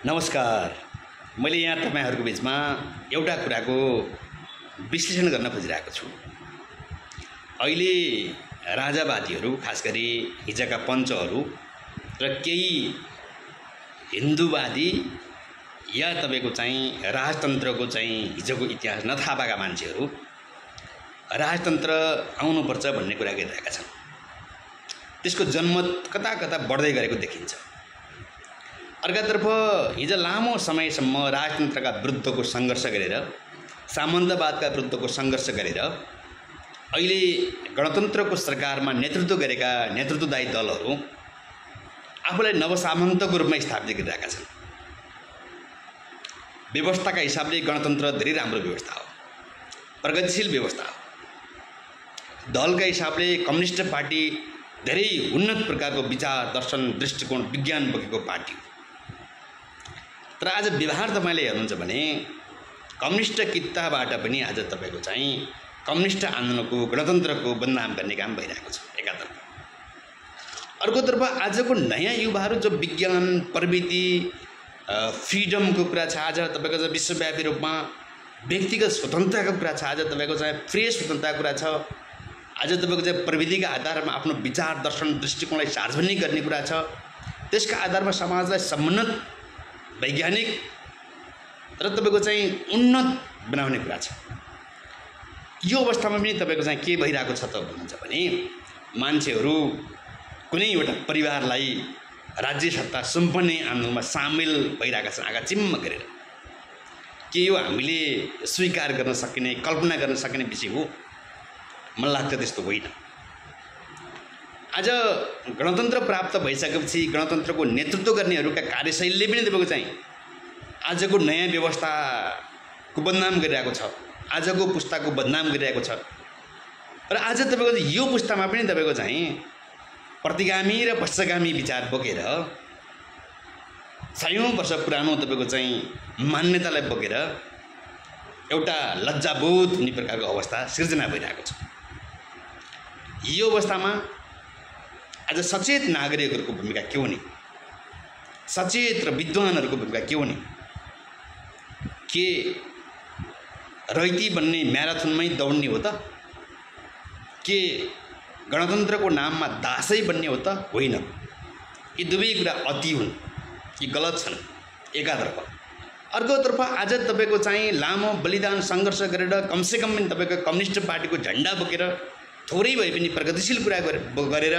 नमस्कार। मैले यहाँ तपाईहरुको बीचमा एउटा कुराको विश्लेषण गर्न खोजिरहेको छु। अहिले राजावादीहरू, खास गरी हिजका पञ्चहरू र केही हिन्दूवादी या तपाईको चाहिँ राजतन्त्रको चाहिँ हिजोको इतिहास नथाहा भएका मान्छेहरू राजतन्त्र आउनुपर्छ भन्ने कुरा गरिरहेका छन्। त्यसको जनमत कता कता बढ्दै गरेको देखिन्छ। अर्कातर्फ हिजो लामो समयसम्म राजतन्त्रका विरुद्धको सङ्घर्ष गरेर, सामन्तवादका विरुद्धको सङ्घर्ष गरेर अहिले गणतन्त्रको सरकारमा नेतृत्व गरेका नेतृत्वदायी दलहरू आफूलाई नवसामन्तको रूपमा स्थापित गरिरहेका छन्। व्यवस्थाका हिसाबले गणतन्त्र धेरै राम्रो व्यवस्था हो, प्रगतिशील व्यवस्था हो। दलका हिसाबले कम्युनिस्ट पार्टी धेरै उन्नत प्रकारको विचार, दर्शन, दृष्टिकोण, विज्ञान बोकेको पार्टी हो। तर आज व्यवहार तपाईले हेर्नुहुन्छ भने कम्युनिस्ट कित्ताबाट पनि आज तपाईको चाहिँ कम्युनिस्ट आन्दोलनको, गणतन्त्रको बदनाम गर्ने काम भइरहेको छ एकातर्फ। अर्कोतर्फ आजको नयाँ युवाहरू जो विज्ञान, प्रविधि, फ्रिडमको कुरा छ, आज तपाईको चाहिँ विश्वव्यापी रूपमा व्यक्तिगत स्वतन्त्रताको कुरा छ, आज तपाईको चाहिँ फ्रेस स्वतन्त्रताको कुरा छ, आज तपाईको चाहिँ प्रविधिका आधारमा आफ्नो विचार, दर्शन, दृष्टिकोणलाई सार्वजनिक गर्ने कुरा छ। त्यसका आधारमा समाजलाई समुन्नत, वैज्ञानिक र तपाईको चाहिँ उन्नत बनाउने कुरा छ। यो अवस्थामा पनि तपाईको चाहिँ के भइरहेको छ त भन्नुहुन्छ भने मान्छेहरू कुनै एउटा परिवारलाई राज्य सत्ता सुम्पने आन्दोलनमा सामेल भइरहेका छन् आँखा चिम्म गरेर। के यो हामीले स्वीकार गर्न सकिने, कल्पना गर्न सकिने विषय हो? मलाई लाग्छ त्यस्तो होइन। आज गणतन्त्र प्राप्त भइसकेपछि गणतन्त्रको नेतृत्व गर्नेहरूका कार्यशैलीले पनि तपाईको चाहिँ आजको नयाँ व्यवस्थाको बदनाम गरिरहेको छ, आजको पुस्ताको बदनाम गरिरहेको छ। र आज तपाईको यो पुस्तामा पनि तपाईको चाहिँ प्रतिगामी र पश्चगामी विचार बोकेर, सयौं वर्ष पुरानो तपाईको चाहिँ मान्यतालाई बोकेर एउटा लज्जाबोध हुने प्रकारको अवस्था सिर्जना भइरहेको छ। यो अवस्थामा आज सचेत नागरिकहरूको भूमिका के हुने, सचेत र विद्वानहरूको भूमिका के हुने? के रैती बन्ने म्याराथनमै दौड्ने हो त? के गणतन्त्रको नाममा दासै बन्ने हो त? होइन। यी दुवै कुरा अति हुन्, यी गलत छन् एकातर्फ। अर्कोतर्फ आज तपाईको चाहिँ लामो बलिदान सङ्घर्ष गरेर कमसेकम पनि तपाईको कम्युनिस्ट पार्टीको झन्डा बोकेर थोरै भए पनि प्रगतिशील कुरा गरेर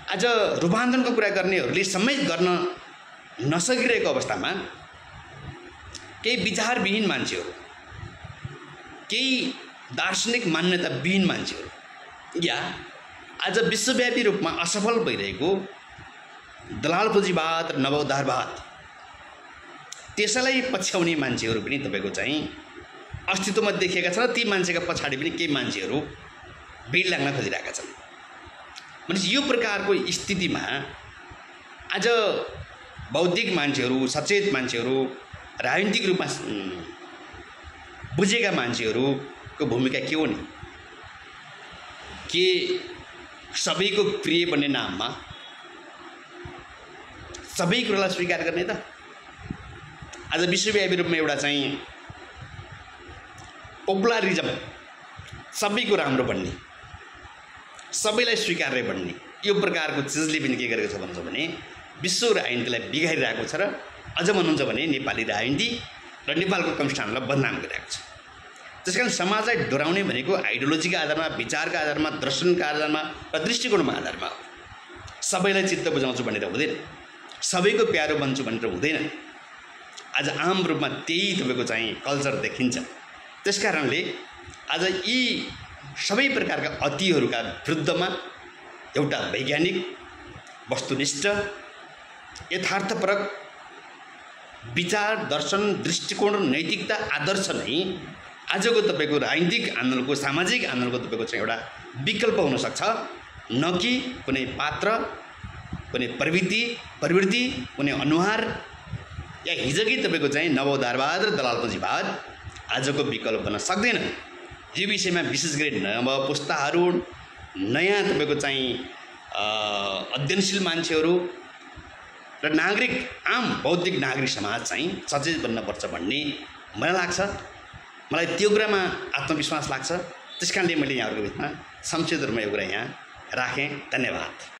आज रूपान्तरणको कुरा गर्नेहरूले समेत गर्न नसकिरहेको अवस्थामा केही विचारविहीन मान्छेहरू, केही दार्शनिक मान्यताविहीन मान्छेहरू या आज विश्वव्यापी रूपमा असफल भइरहेको दलाल पुँजीवाद र नवोद्धारवाद, त्यसैलाई पछ्याउने मान्छेहरू पनि तपाईको चाहिँ अस्तित्वमा देखिएका छन्। ती मान्छेका पछाडि पनि केही मान्छेहरू भिड लाग्न खोजिरहेका छन्। भनेपछि यो प्रकारको स्थितिमा आज बौद्धिक मान्छेहरू, सचेत मान्छेहरू, राजनीतिक रूपमा बुझेका मान्छेहरूको भूमिका के हो नि? के सबैको प्रिय बन्ने नाममा सबै कुरालाई स्वीकार गर्ने त? आज विश्वव्यापी रूपमा एउटा चाहिँ पपुलरिजम, सबैको राम्रो बन्ने, सबैलाई स्वीकार्य बन्ने, यो प्रकारको चिजले पनि के गरेको छ भन्छ भने विश्व राजनीतिलाई बिगारिरहेको छ। र अझ भन्नुहुन्छ भने नेपाली राजनीति र नेपालको कम्युनिस्टलाई बदनाम गरिरहेको छ। त्यसकारण समाजलाई डराउने भनेको आइडियोलोजीका आधारमा, विचारका आधारमा, दर्शनका आधारमा र दृष्टिकोणको आधारमा हो। सबैलाई चित्त बुझाउँछु भनेर हुँदैन, सबैको प्यारो बन्छु भनेर हुँदैन। आज आम रूपमा त्यही तपाईको चाहिँ कल्चर देखिन्छ। त्यसकारणले आज यी सबै प्रकारका अतिहरूका विरुद्धमा एउटा वैज्ञानिक, वस्तुनिष्ठ, यथार्थपरक विचार, दर्शन, दृष्टिकोण, नैतिकता, आदर्श नै आजको तपाईको राजनीतिक आन्दोलनको, सामाजिक आन्दोलनको तपाईको चाहिँ एउटा विकल्प हुन सक्छ, न कि कुनै पात्र, कुनै प्रवृत्ति, कुनै अनुहार या हिजोकै तपाईको चाहिँ नवोद्धारवाद र दलाल पुँजीवाद आजको विकल्प बन्न सक्दैन। यो विषयमा विशेष गरी नव पुस्ताहरू, नयाँ तपाईको चाहिँ अध्ययनशील मान्छेहरू र र नागरिक आम बौद्धिक नागरिक समाज चाहिँ सचेत बन्नुपर्छ भन्ने मलाई लाग्छ। मलाई त्यो कुरामा आत्मविश्वास लाग्छ। त्यसकारणले मैले यहाँहरूको बिचमा संक्षिप्त रूपमा यो कुरा यहाँ राखेँ। धन्यवाद।